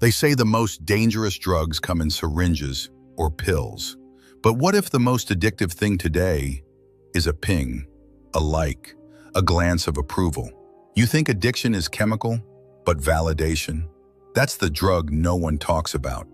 They say the most dangerous drugs come in syringes or pills. But what if the most addictive thing today is a ping, a like, a glance of approval? You think addiction is chemical, but validation? That's the drug no one talks about.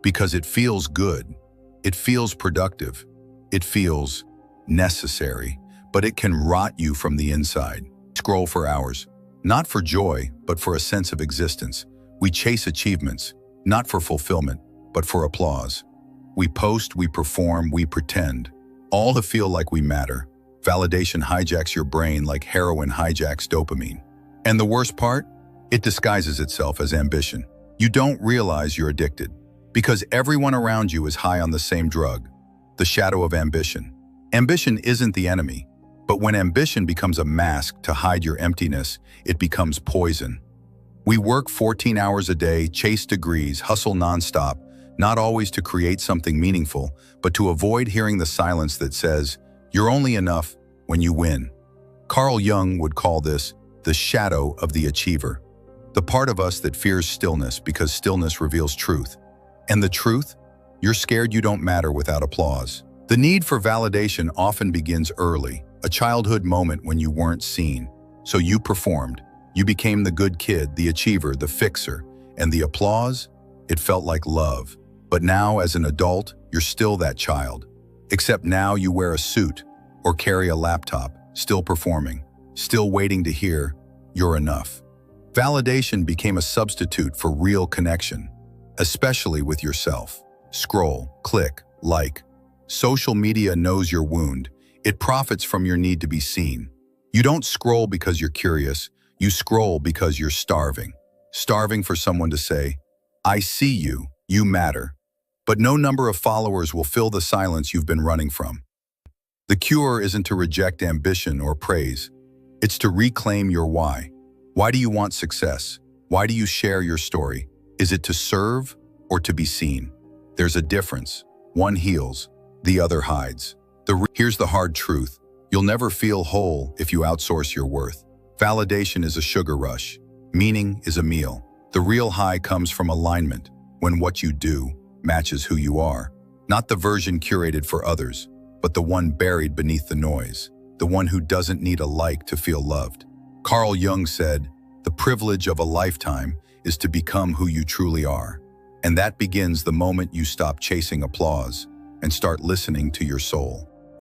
Because it feels good, it feels productive, it feels necessary, but it can rot you from the inside. Scroll for hours, not for joy, but for a sense of existence. We chase achievements, not for fulfillment, but for applause. We post, we perform, we pretend, all to feel like we matter. Validation hijacks your brain like heroin hijacks dopamine. And the worst part? It disguises itself as ambition. You don't realize you're addicted, because everyone around you is high on the same drug, the shadow of ambition. Ambition isn't the enemy, but when ambition becomes a mask to hide your emptiness, it becomes poison. We work 14 hours a day, chase degrees, hustle nonstop, not always to create something meaningful, but to avoid hearing the silence that says, "You're only enough when you win." Carl Jung would call this the shadow of the achiever, the part of us that fears stillness because stillness reveals truth. And the truth? You're scared you don't matter without applause. The need for validation often begins early, a childhood moment when you weren't seen. So you performed. You became the good kid, the achiever, the fixer. And the applause? It felt like love. But now, as an adult, you're still that child. Except now you wear a suit or carry a laptop, still performing, still waiting to hear, "You're enough." Validation became a substitute for real connection, especially with yourself. Scroll, click, like. Social media knows your wound. It profits from your need to be seen. You don't scroll because you're curious. You scroll because you're starving. Starving for someone to say, "I see you, you matter." But no number of followers will fill the silence you've been running from. The cure isn't to reject ambition or praise. It's to reclaim your why. Why do you want success? Why do you share your story? Is it to serve or to be seen? There's a difference. One heals, the other hides. Here's the hard truth. You'll never feel whole if you outsource your worth. Validation is a sugar rush. Meaning is a meal. The real high comes from alignment, when what you do matches who you are. Not the version curated for others, but the one buried beneath the noise. The one who doesn't need a like to feel loved. Carl Jung said, "The privilege of a lifetime is to become who you truly are." And that begins the moment you stop chasing applause and start listening to your soul.